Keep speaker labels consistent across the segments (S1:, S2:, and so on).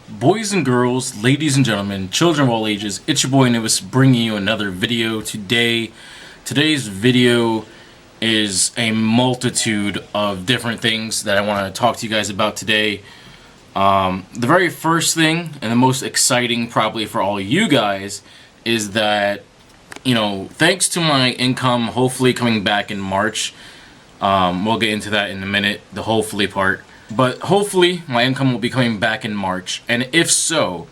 S1: Boys and girls, ladies and gentlemen, children of all ages, it's your boy Anubis bringing you another video today. Today's video is a multitude of different things that I want to talk to you guys about today. The very first thing, and the most exciting probably for all of you guys, is that, thanks to my income hopefully coming back in March, we'll get into that in a minute, the hopefully part. But hopefully my income will be coming back in March, and if so,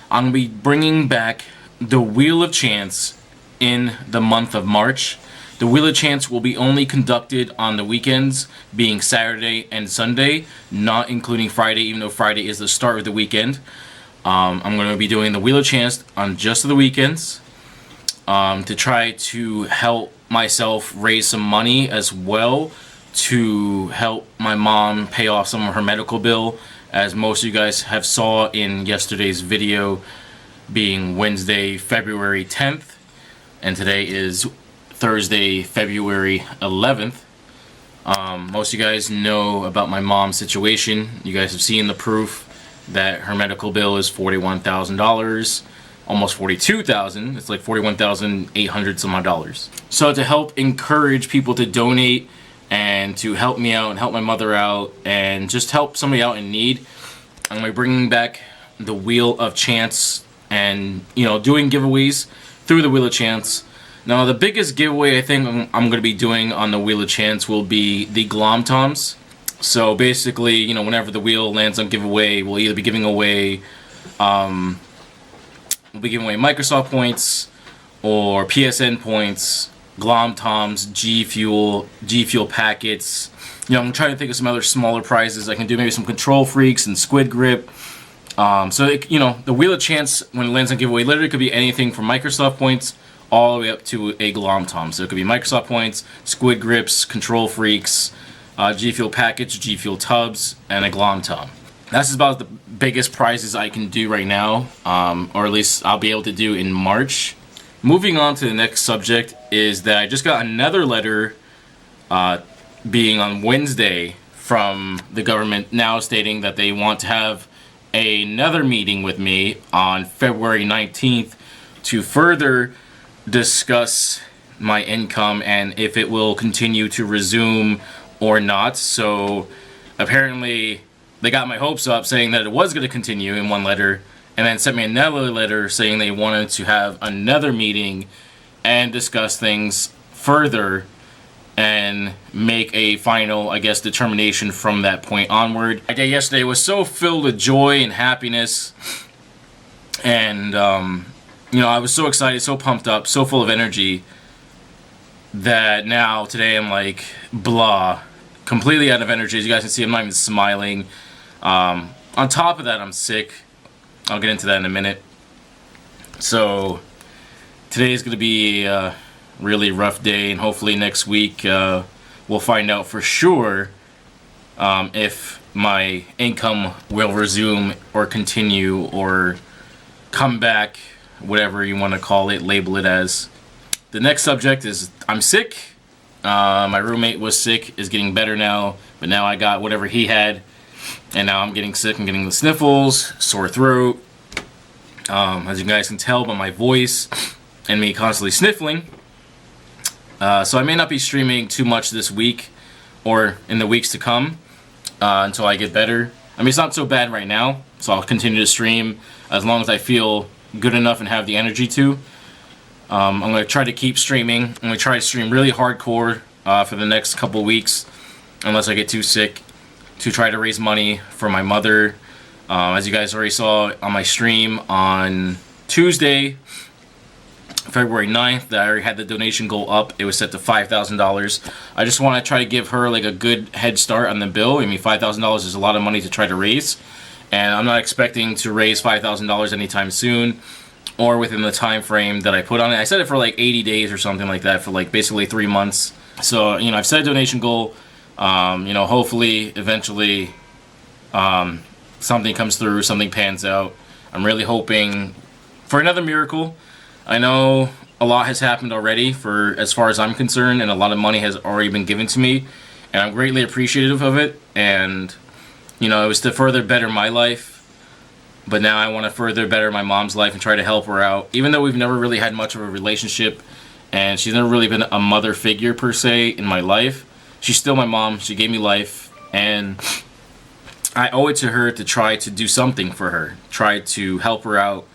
S1: I'm going to be bringing back the Wheel of Chance in the month of March. The Wheel of Chance will be only conducted on the weekends, being Saturday and Sunday, not including Friday, even though Friday is the start of the weekend. I'm going to be doing the Wheel of Chance on just the weekends to try to help myself raise some money as well, to help my mom pay off some of her medical bill, as most of you guys have saw in yesterday's video, being Wednesday, February 10th, and today is Thursday, February 11th. Most of you guys know about my mom's situation. You guys have seen the proof that her medical bill is $41,000, almost $42,000. It's like $41,800 some odd dollars. So to help encourage people to donate and to help me out and help my mother out and just help somebody out in need, I'm going to be bringing back the Wheel of Chance and, doing giveaways through the Wheel of Chance. Now, the biggest giveaway I think I'm going to be doing on the Wheel of Chance will be the Glom Toms. So basically, whenever the wheel lands on giveaway, we'll either be giving away, Microsoft points or PSN points, Glom Toms, G Fuel packets. I'm trying to think of some other smaller prizes I can do, maybe some Control Freaks and Squid Grip. The Wheel of Chance, when it lands on giveaway, literally could be anything from Microsoft points all the way up to a Glom Tom. So it could be Microsoft points, Squid Grips, Control Freaks, G Fuel package, G Fuel tubs, and a Glom Tom. That's about the biggest prizes I can do right now, or at least I'll be able to do in March. Moving on to the next subject is that I just got another letter being on Wednesday from the government now stating that they want to have another meeting with me on February 19th to further discuss my income and if it will continue to resume or not. So apparently they got my hopes up saying that it was going to continue in one letter, and then sent me another letter saying they wanted to have another meeting and discuss things further and make a final, determination from that point onward. My day yesterday was so filled with joy and happiness, and I was so excited, so pumped up, so full of energy, that now today I'm like blah, completely out of energy. As you guys can see, I'm not even smiling. On top of that, I'm sick. I'll get into that in a minute. So today is going to be a really rough day, and hopefully next week we'll find out for sure if my income will resume or continue or come back, whatever you want to call it, label it as. The next subject is I'm sick. My roommate was sick, is getting better now, but now I got whatever he had. And now I'm getting sick. I'm getting the sniffles, sore throat. As you guys can tell by my voice and me constantly sniffling. So I may not be streaming too much this week or in the weeks to come until I get better. It's not so bad right now, so I'll continue to stream as long as I feel good enough and have the energy to. I'm going to try to keep streaming. I'm going to try to stream really hardcore for the next couple weeks, unless I get too sick, to try to raise money for my mother. As you guys already saw on my stream on Tuesday, February 9th, that I already had the donation goal up. It was set to $5,000. I just want to try to give her a good head start on the bill. $5,000 is a lot of money to try to raise, and I'm not expecting to raise $5,000 anytime soon or within the time frame that I put on it. I set it for 80 days or something like that, for basically 3 months. So I've set a donation goal. Hopefully eventually something comes through, something pans out. I'm really hoping for another miracle. I know a lot has happened already as far as I'm concerned, and a lot of money has already been given to me, and I'm greatly appreciative of it. And it was to further better my life But now I want to further better my mom's life and try to help her out. Even though we've never really had much of a relationship, and she's never really been a mother figure per se in my life, she's still my mom. She gave me life, and I owe it to her to try to do something for her, try to help her out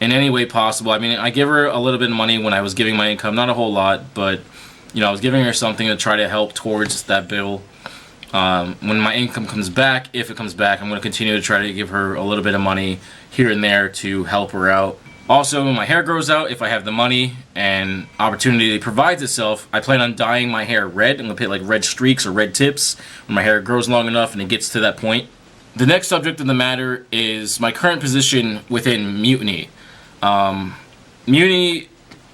S1: in any way possible. I mean, I give her a little bit of money when I was giving my income, not a whole lot, but I was giving her something to try to help towards that bill. When my income comes back, if it comes back, I'm going to continue to try to give her a little bit of money here and there to help her out. Also, when my hair grows out, if I have the money and opportunity provides itself, I plan on dyeing my hair red. I'm going to put like red streaks or red tips when my hair grows long enough and it gets to that point. The next subject of the matter is my current position within Mutiny. Mutiny,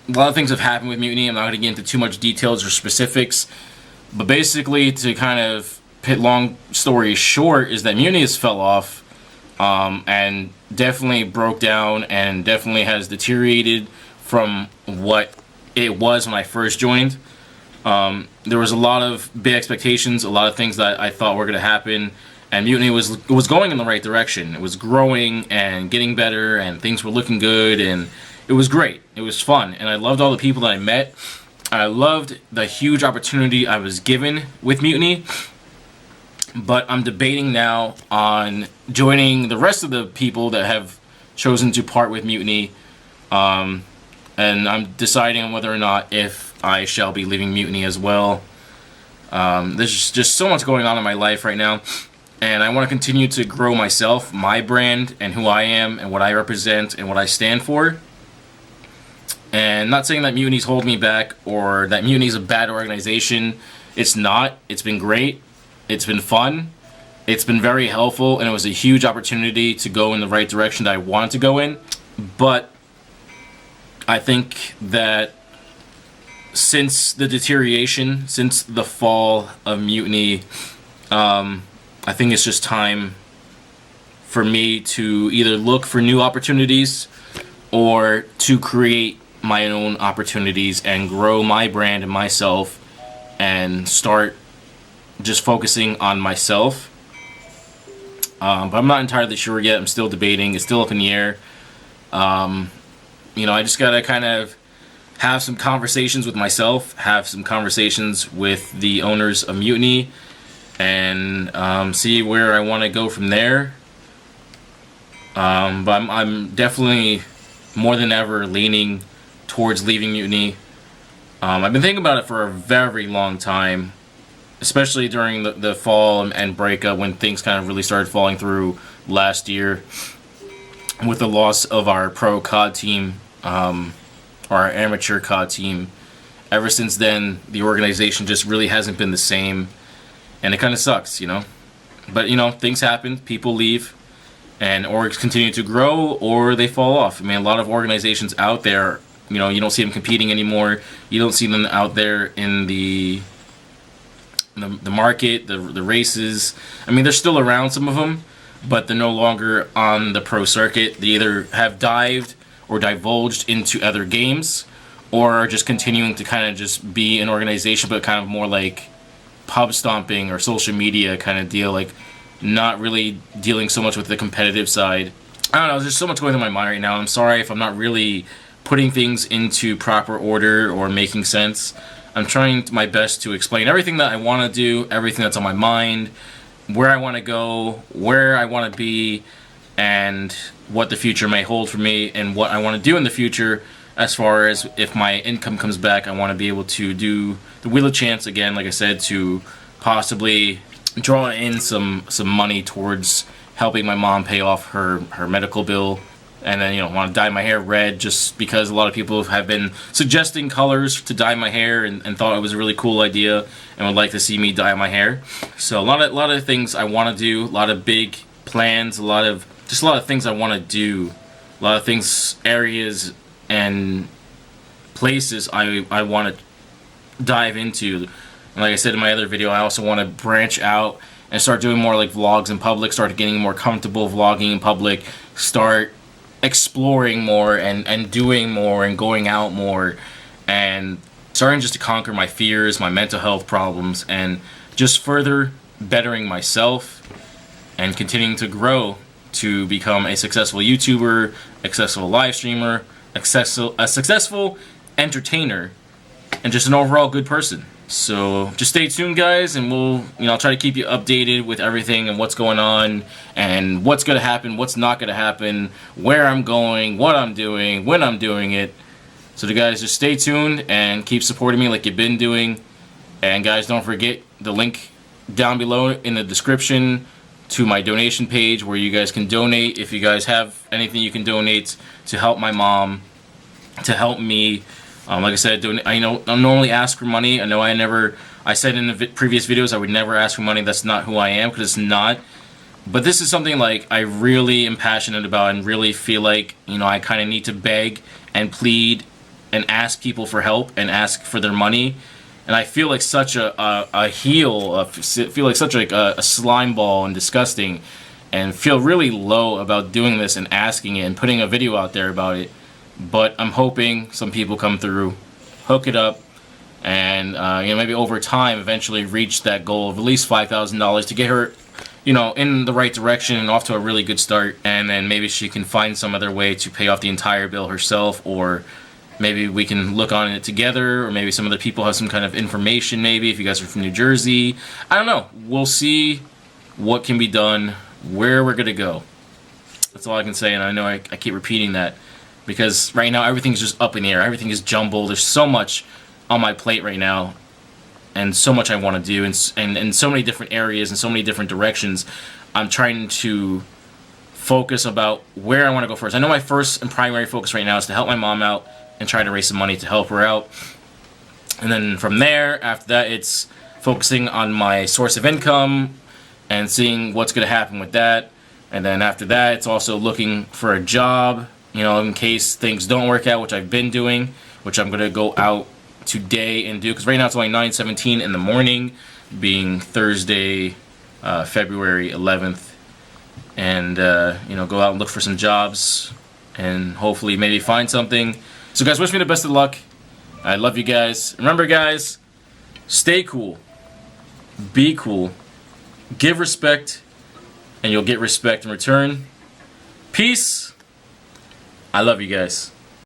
S1: a lot of things have happened with Mutiny. I'm not going to get into too much details or specifics, but basically, to kind of put long story short, is that Mutiny has fell off and definitely broke down and definitely has deteriorated from what it was when I first joined. There was a lot of big expectations, a lot of things that I thought were going to happen, and Mutiny was going in the right direction. It was growing and getting better, and things were looking good, and it was great. It was fun, and I loved all the people that I met. I loved the huge opportunity I was given with Mutiny, but I'm debating now on joining the rest of the people that have chosen to part with Mutiny, and I'm deciding on whether or not if I shall be leaving Mutiny as well. There's just so much going on in my life right now, and I want to continue to grow myself, my brand, and who I am, and what I represent, and what I stand for. And not saying that Mutiny's holding me back, or that Mutiny's a bad organization. It's not. It's been great. It's been fun. It's been very helpful, and it was a huge opportunity to go in the right direction that I wanted to go in. But I think that since the deterioration, since the fall of Mutiny, I think it's just time for me to either look for new opportunities or to create my own opportunities and grow my brand and myself and start just focusing on myself. But I'm not entirely sure yet. I'm still debating. It's still up in the air. I just gotta kind of have some conversations with myself, have some conversations with the owners of Mutiny, and see where I want to go from there. But I'm definitely more than ever leaning towards leaving Mutiny. I've been thinking about it for a very long time, especially during the fall and breakup, when things kind of really started falling through last year with the loss of our pro COD team, or our amateur COD team. Ever since then, the organization just really hasn't been the same, and it kind of sucks, But, things happen, people leave, and orgs continue to grow, or they fall off. I mean, a lot of organizations out there, you don't see them competing anymore. You don't see them out there in the market, the races. I mean, they're still around, some of them, but they're no longer on the pro circuit. They either have dived or divulged into other games, or are just continuing to kind of just be an organization, but kind of more like pub stomping or social media kind of deal, like not really dealing so much with the competitive side. I don't know, there's so much going on in my mind right now. I'm sorry if I'm not really putting things into proper order or making sense. I'm trying my best to explain everything that I want to do, everything that's on my mind, where I want to go, where I want to be, and what the future may hold for me, and what I want to do in the future. As far as if my income comes back, I want to be able to do the Wheel of Chance again, like I said, to possibly draw in some money towards helping my mom pay off her medical bill. And then, want to dye my hair red, just because a lot of people have been suggesting colors to dye my hair and thought it was a really cool idea and would like to see me dye my hair. So a lot of things I want to do, a lot of big plans, a lot of things I want to do, a lot of things, areas and places I want to dive into. And like I said in my other video, I also want to branch out and start doing more like vlogs in public, start getting more comfortable vlogging in public, start exploring more and doing more and going out more, and starting just to conquer my fears, my mental health problems, and just further bettering myself and continuing to grow to become a successful YouTuber, a successful live streamer, a successful entertainer, and just an overall good person. So just stay tuned, guys, and we'll, I'll try to keep you updated with everything and what's going on and what's going to happen, what's not going to happen, where I'm going, what I'm doing, when I'm doing it. So you guys just stay tuned and keep supporting me like you've been doing. And guys, don't forget the link down below in the description to my donation page where you guys can donate if you guys have anything you can donate to help my mom, to help me. Like I said, I normally ask for money. I know I said in the previous videos I would never ask for money. That's not who I am, because it's not. But this is something like I really am passionate about and really feel like, I kind of need to beg and plead and ask people for help and ask for their money. And I feel like such a heel, feel like such a slime ball and disgusting, and feel really low about doing this and asking it and putting a video out there about it. But I'm hoping some people come through, hook it up, and maybe over time eventually reach that goal of at least $5,000 to get her, in the right direction and off to a really good start. And then maybe she can find some other way to pay off the entire bill herself, or maybe we can look on it together, or maybe some other people have some kind of information, maybe if you guys are from New Jersey. I don't know. We'll see what can be done, where we're going to go. That's all I can say, and I know I keep repeating that, because right now everything's just up in the air. Everything is jumbled. There's so much on my plate right now, and so much I want to do, and so many different areas and so many different directions. I'm trying to focus about where I want to go first. I know my first and primary focus right now is to help my mom out and try to raise some money to help her out. And then from there, after that, it's focusing on my source of income and seeing what's going to happen with that. And then after that, it's also looking for a job, in case things don't work out, which I've been doing, which I'm going to go out today and do. Because right now it's only 9:17 in the morning, being Thursday, February 11th. And, go out and look for some jobs and hopefully maybe find something. So guys, wish me the best of luck. I love you guys. Remember guys, stay cool, be cool, give respect, and you'll get respect in return. Peace. I love you guys.